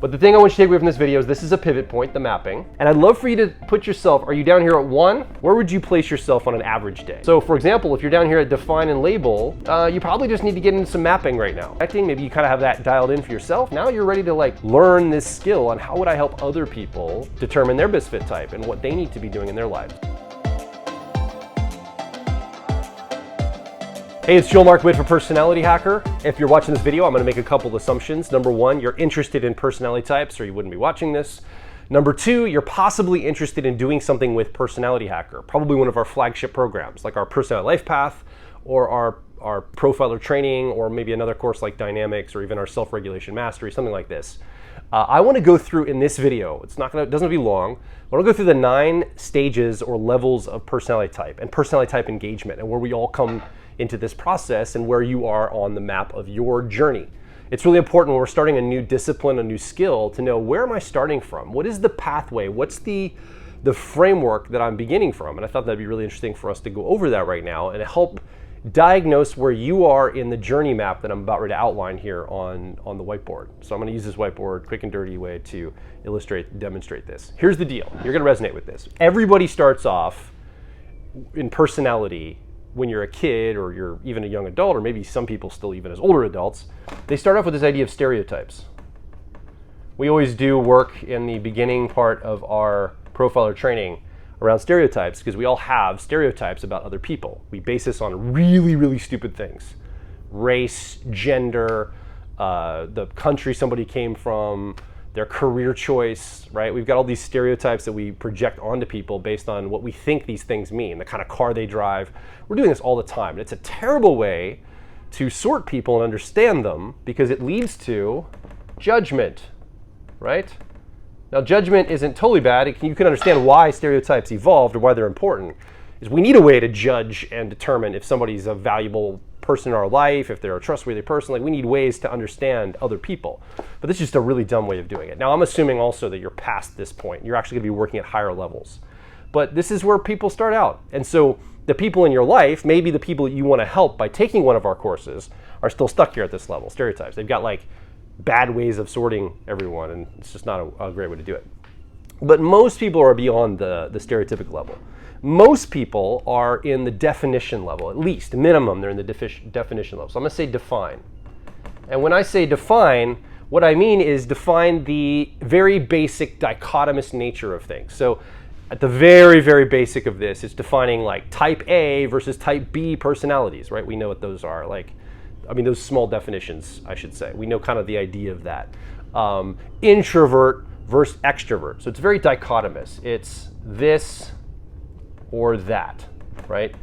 But the thing I want you to take away from this video is this is a pivot point, the mapping. And I'd love for you to put yourself, are you down here at 1? Where would you place yourself on an average day? So for example, if you're down here at define and label, you probably just need to get into some mapping right now. Maybe you kind of have that dialed in for yourself. Now you're ready to like learn this skill on how would I help other people determine their misfit type and what they need to be doing in their lives. Hey, it's Mark Witt for Personality Hacker. If you're watching this video, I'm going to make a couple assumptions. Number one, you're interested in personality types or you wouldn't be watching this. Number two, you're possibly interested in doing something with Personality Hacker, probably one of our flagship programs like our Personality Life Path or our Profiler training, or maybe another course like Dynamics, or even our Self-Regulation Mastery, something like this. I want to go through in this video, it doesn't be long, I want to go through the 9 stages or levels of personality type and personality type engagement, and where we all come into this process and where you are on the map of your journey. It's really important when we're starting a new discipline, a new skill, to know, where am I starting from? What is the pathway? What's the framework that I'm beginning from? And I thought that'd be really interesting for us to go over that right now and help diagnose where you are in the journey map that I'm about ready to outline here on the whiteboard. So I'm going to use this whiteboard, quick and dirty way to demonstrate this. Here's the deal. You're going to resonate with this. Everybody starts off in personality when you're a kid, or you're even a young adult, or maybe some people still even as older adults. They start off with this idea of stereotypes. We always do work in the beginning part of our profiler training around stereotypes, because we all have stereotypes about other people. We base this on really, really stupid things. Race, gender, the country somebody came from, their career choice, right? We've got all these stereotypes that we project onto people based on what we think these things mean, the kind of car they drive. We're doing this all the time. And it's a terrible way to sort people and understand them, because it leads to judgment, right? Now, judgment isn't totally bad. You can understand why stereotypes evolved or why they're important. Is we need a way to judge and determine if somebody's a valuable person in our life, if they're a trustworthy person. Like, we need ways to understand other people. But this is just a really dumb way of doing it. Now, I'm assuming also that you're past this point. You're actually going to be working at higher levels. But this is where people start out. And so the people in your life, maybe the people that you want to help by taking one of our courses, are still stuck here at this level, stereotypes. They've got like bad ways of sorting everyone, and it's just not a great way to do it. But most people are beyond the stereotypic level. Most people are in the definition level, at least, minimum, they're in the definition level. So I'm going to say define. And when I say define, what I mean is define the very basic dichotomous nature of things. So at the very, very basic of this, it's defining like type A versus type B personalities, right? We know what those are. Those small definitions, I should say. We know kind of the idea of that. Introvert versus extrovert. So it's very dichotomous. It's this or that, right?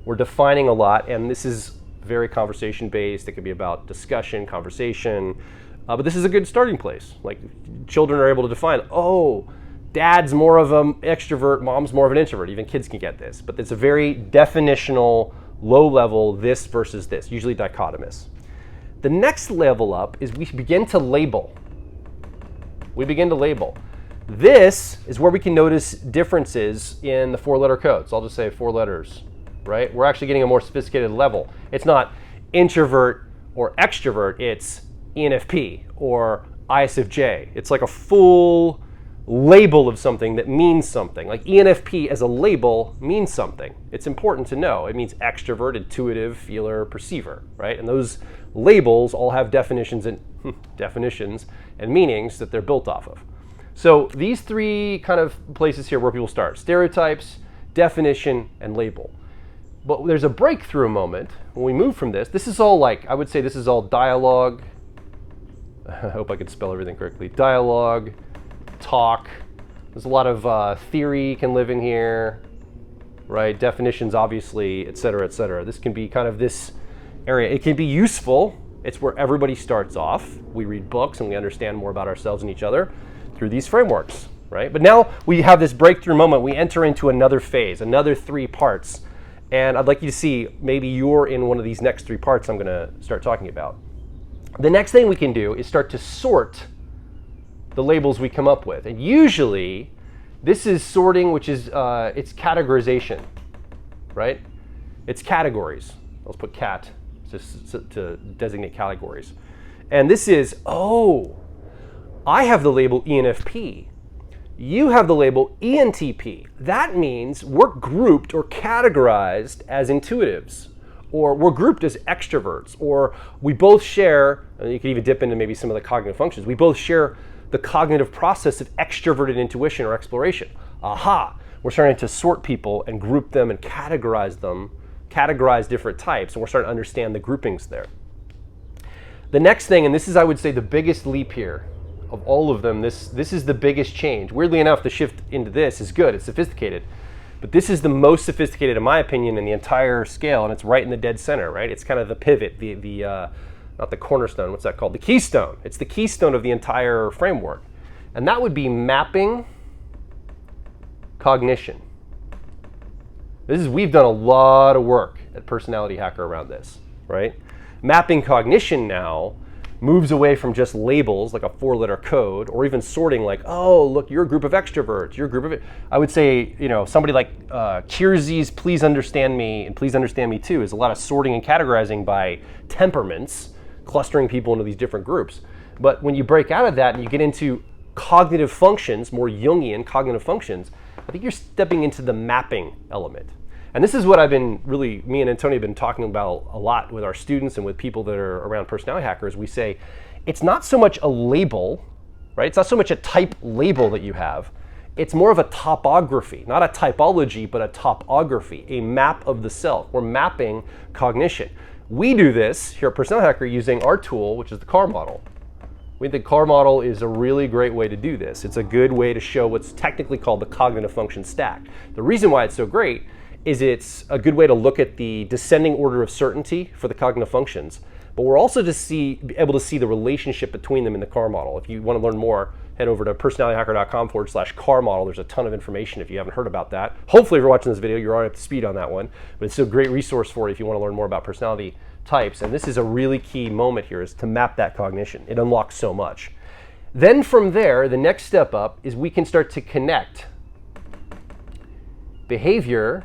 We're defining a lot, and this is very conversation-based. It could be about discussion, conversation, but this is a good starting place. Like, children are able to define, oh, dad's more of an extrovert, mom's more of an introvert. Even kids can get this, but it's a very definitional, low level, this versus this, usually dichotomous. The next level up is we begin to label. We begin to label. This is where we can notice differences in the 4-letter code. So I'll just say 4 letters, right? We're actually getting a more sophisticated level. It's not introvert or extrovert, it's ENFP or ISFJ. It's like a full label of something that means something. Like ENFP as a label means something. It's important to know. It means extrovert, intuitive, feeler, perceiver, right? And those labels all have definitions and meanings that they're built off of. So these 3 kind of places here where people start: stereotypes, definition, and label. But there's a breakthrough moment when we move from this. This is all I would say this is all dialogue. I hope I could spell everything correctly. Dialogue, talk. There's a lot of theory can live in here, right? Definitions, obviously, et cetera, et cetera. This can be kind of this area. It can be useful. It's where everybody starts off. We read books and we understand more about ourselves and each other through these frameworks, right? But now we have this breakthrough moment. We enter into another phase, another 3 parts. And I'd like you to see maybe you're in one of these next 3 parts I'm going to start talking about. The next thing we can do is start to sort the labels we come up with. And usually this is sorting, which is it's categorization, right? It's categories. Let's put cat to designate categories. And this is, oh, I have the label ENFP. You have the label ENTP. That means we're grouped or categorized as intuitives, or we're grouped as extroverts, or we both share, and you can even dip into maybe some of the cognitive functions, we both share the cognitive process of extroverted intuition or exploration. Aha! We're starting to sort people and group them and categorize different types, and we're starting to understand the groupings there. The next thing, and this is, I would say, the biggest leap here of all of them, this is the biggest change. Weirdly enough, the shift into this is good, it's sophisticated, but this is the most sophisticated, in my opinion, in the entire scale, and it's right in the dead center, right? It's kind of the pivot, not the cornerstone, what's that called? The keystone. It's the keystone of the entire framework. And that would be mapping cognition. We've done a lot of work at Personality Hacker around this, right? Mapping cognition now moves away from just labels like a 4-letter code, or even sorting like, oh, look, you're a group of extroverts, you're a group of, I would say, somebody like Kiersey's Please Understand Me and Please Understand Me Too is a lot of sorting and categorizing by temperaments, clustering people into these different groups. But when you break out of that and you get into cognitive functions, more Jungian cognitive functions, I think you're stepping into the mapping element. And this is what me and Antonia have been talking about a lot with our students and with people that are around Personality Hackers. We say, it's not so much a label, right? It's not so much a type label that you have. It's more of a topography, not a typology, but a topography, a map of the self. We're mapping cognition. We do this here at Personality Hacker using our tool, which is the CAR model. We think the CAR model is a really great way to do this. It's a good way to show what's technically called the cognitive function stack. The reason why it's so great is it's a good way to look at the descending order of certainty for the cognitive functions, but we're also able to see the relationship between them in the CAR model. If you want to learn more, head over to personalityhacker.com/CAR model. There's a ton of information if you haven't heard about that. Hopefully, if you're watching this video, you're already up to speed on that one, but it's a great resource for you if you want to learn more about personality types. And this is a really key moment here, is to map that cognition. It unlocks so much. Then from there, the next step up is we can start to connect behavior,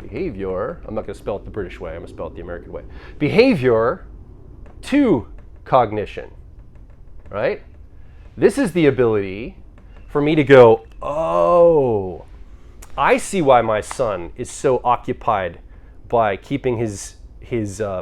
I'm not going to spell it the British way, I'm going to spell it the American way. Behavior to cognition, right? This is the ability for me to go, oh, I see why my son is so occupied by keeping his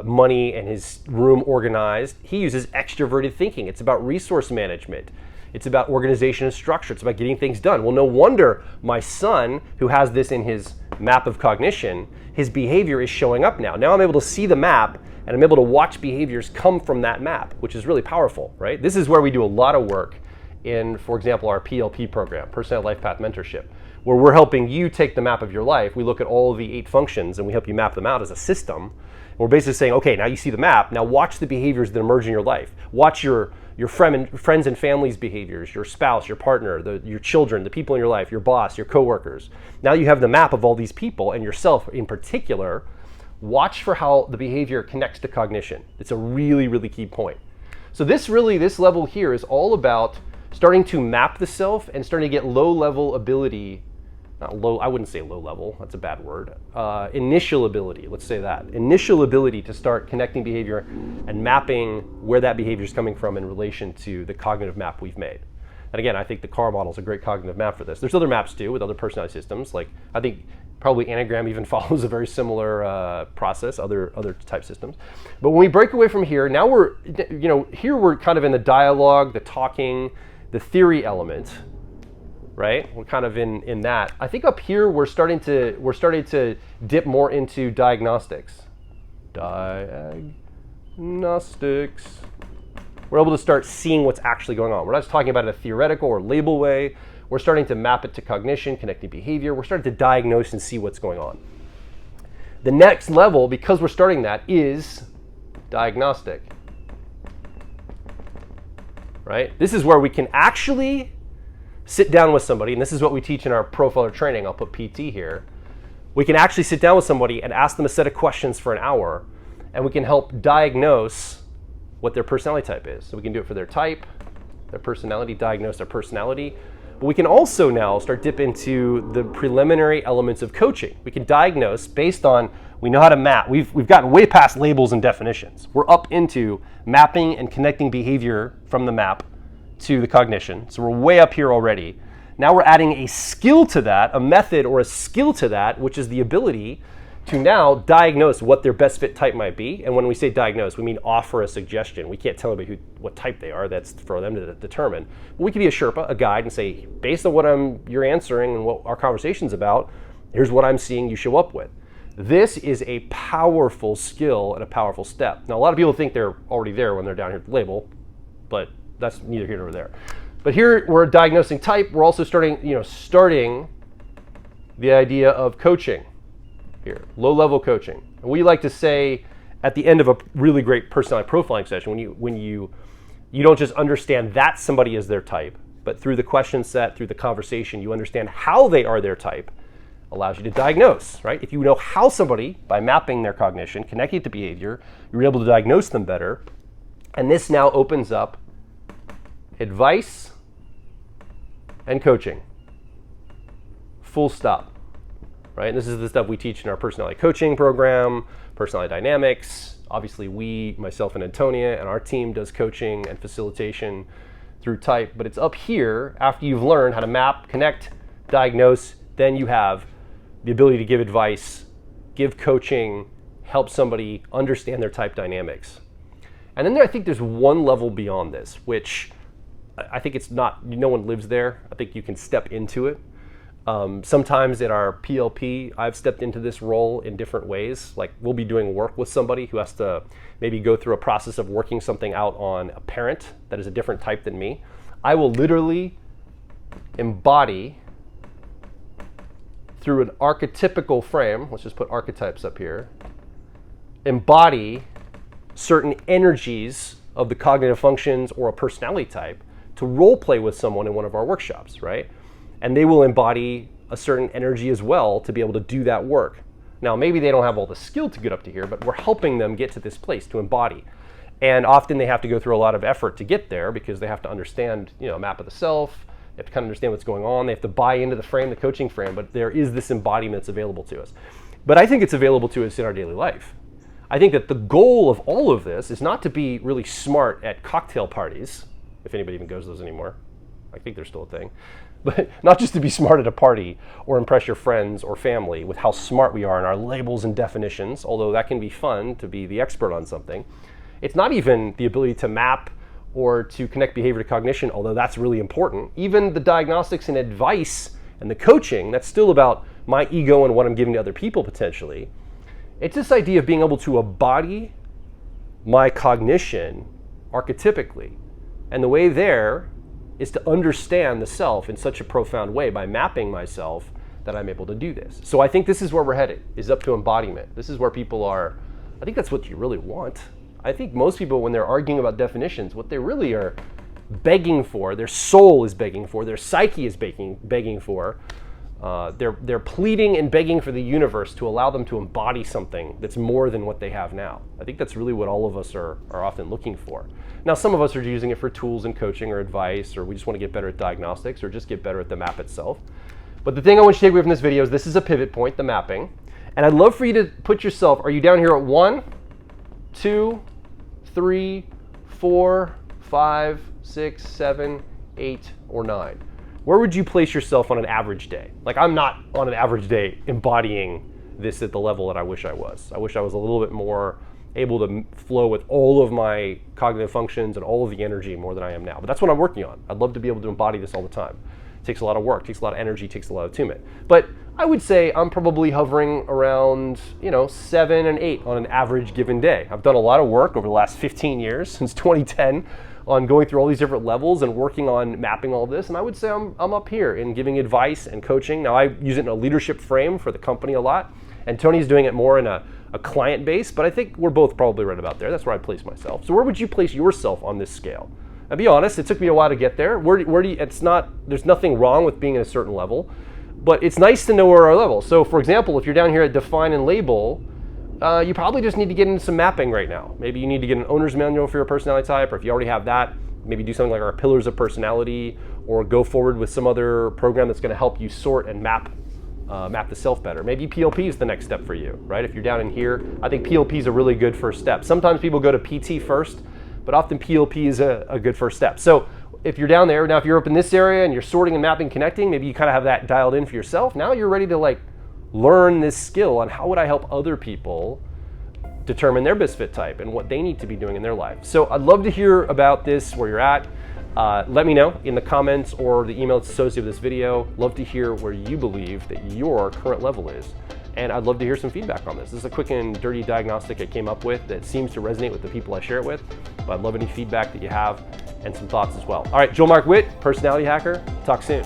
money and his room organized. He uses extroverted thinking. It's about resource management. It's about organization and structure. It's about getting things done. Well, no wonder my son, who has this in his map of cognition, his behavior is showing up now. Now I'm able to see the map, and I'm able to watch behaviors come from that map, which is really powerful, right? This is where we do a lot of work in, for example, our PLP program, Personality Life Path Mentorship, where we're helping you take the map of your life. We look at all of the 8 functions, and we help you map them out as a system. We're basically saying, okay, now you see the map. Now watch the behaviors that emerge in your life. Watch your friends and family's behaviors, your spouse, your partner, your children, the people in your life, your boss, your coworkers. Now you have the map of all these people and yourself in particular. Watch for how the behavior connects to cognition. It's a really, really key point. So this level here is all about starting to map the self and starting to get low-level ability. Not low, I wouldn't say low level, that's a bad word. Initial ability, let's say that. Initial ability to start connecting behavior and mapping where that behavior is coming from in relation to the cognitive map we've made. And again, I think the CAR model is a great cognitive map for this. There's other maps too with other personality systems. Like I think probably Enneagram even follows a very similar process, other type systems. But when we break away from here, now here we're kind of in the dialogue, the talking, the theory element. Right? We're kind of in that. I think up here we're starting to dip more into diagnostics. Diagnostics. We're able to start seeing what's actually going on. We're not just talking about it in a theoretical or label way. We're starting to map it to cognition, connecting behavior. We're starting to diagnose and see what's going on. The next level, because we're starting that, is diagnostic. Right? This is where we can actually sit down with somebody, and this is what we teach in our profiler training. I'll put PT here. We can actually sit down with somebody and ask them a set of questions for an hour, and we can help diagnose what their personality type is. So we can do it for their type, their personality, diagnose their personality. But we can also now start dip into the preliminary elements of coaching. We can diagnose based on, we know how to map. We've gotten way past labels and definitions. We're up into mapping and connecting behavior from the map to the cognition. So we're way up here already. Now we're adding a skill to that, a method or a skill to that, which is the ability to now diagnose what their best fit type might be. And when we say diagnose, we mean offer a suggestion. We can't tell anybody what type they are. That's for them to determine. But we could be a Sherpa, a guide, and say, based on what you're answering and what our conversation's about, here's what I'm seeing you show up with. This is a powerful skill and a powerful step. Now, a lot of people think they're already there when they're down here at the label, but that's neither here nor there. But here we're diagnosing type. We're also starting the idea of coaching. Here, low-level coaching. And we like to say at the end of a really great personality profiling session, when you don't just understand that somebody is their type, but through the question set, through the conversation, you understand how they are their type, allows you to diagnose, right? If you know how somebody, by mapping their cognition, connecting it to behavior, you're able to diagnose them better. And this now opens up advice and coaching. Full stop. Right? And this is the stuff we teach in our personality coaching program, personality dynamics. Obviously, myself and Antonia and our team does coaching and facilitation through type. But it's up here after you've learned how to map, connect, diagnose, then you have the ability to give advice, give coaching, help somebody understand their type dynamics. And then I think there's one level beyond this, which I think it's not, no one lives there. I think you can step into it. Sometimes in our PLP, I've stepped into this role in different ways. Like we'll be doing work with somebody who has to maybe go through a process of working something out on a parent that is a different type than me. I will literally embody through an archetypical frame, let's just put archetypes up here, embody certain energies of the cognitive functions or a personality type to role play with someone in one of our workshops, right? And they will embody a certain energy as well to be able to do that work. Now, maybe they don't have all the skill to get up to here, but we're helping them get to this place to embody. And often they have to go through a lot of effort to get there because they have to understand, a map of the self. They have to kind of understand what's going on. They have to buy into the frame, the coaching frame, but there is this embodiment that's available to us. But I think it's available to us in our daily life. I think that the goal of all of this is not to be really smart at cocktail parties, if anybody even goes to those anymore. I think they're still a thing. But not just to be smart at a party or impress your friends or family with how smart we are in our labels and definitions, although that can be fun to be the expert on something. It's not even the ability to map or to connect behavior to cognition, although that's really important. Even the diagnostics and advice and the coaching, that's still about my ego and what I'm giving to other people potentially. It's this idea of being able to embody my cognition archetypically. And the way there is to understand the self in such a profound way by mapping myself that I'm able to do this. So I think this is where we're headed, is up to embodiment. This is where people are, I think that's what you really want. I think most people, when they're arguing about definitions, what they really are begging for, their soul is begging for, their psyche is begging for, they're pleading and begging for the universe to allow them to embody something that's more than what they have now. I think that's really what all of us are often looking for. Now, some of us are using it for tools and coaching or advice, or we just want to get better at diagnostics or just get better at the map itself. But the thing I want you to take away from this video is this is a pivot point, the mapping. And I'd love for you to put yourself, are you down here at 1, 2, 3, 4, 5, 6, 7, 8, or 9? Where would you place yourself on an average day? Like, I'm not on an average day embodying this at the level that I wish I was. I wish I was a little bit more able to flow with all of my cognitive functions and all of the energy more than I am now. But that's what I'm working on. I'd love to be able to embody this all the time. It takes a lot of work, takes a lot of energy, takes a lot of attunement. But I would say I'm probably hovering around, 7 and 8 on an average given day. I've done a lot of work over the last 15 years, since 2010, on going through all these different levels and working on mapping all this. And I would say I'm up here in giving advice and coaching. Now, I use it in a leadership frame for the company a lot. And Tony's doing it more in a client base, but I think we're both probably right about there. That's where I place myself. So where would you place yourself on this scale? And be honest, it took me a while to get there. Where do you, there's nothing wrong with being at a certain level, but it's nice to know where our level. So for example, if you're down here at define and label, you probably just need to get into some mapping right now. Maybe you need to get an owner's manual for your personality type, or if you already have that, maybe do something like our pillars of personality, or go forward with some other program that's going to help you sort and map the self better. Maybe PLP is the next step for you, right? If you're down in here, I think PLP is a really good first step. Sometimes people go to PT first, but often PLP is a good first step. So if you're down there, now if you're up in this area and you're sorting and mapping, connecting, maybe you kind of have that dialed in for yourself. Now you're ready to like learn this skill on how would I help other people determine their best fit type and what they need to be doing in their life. So I'd love to hear about this, where you're at. Let me know in the comments or the email that's associated with this video. Love to hear where you believe that your current level is. And I'd love to hear some feedback on this. This is a quick and dirty diagnostic I came up with that seems to resonate with the people I share it with. But I'd love any feedback that you have and some thoughts as well. All right, Joel Mark Witt, personality hacker. Talk soon.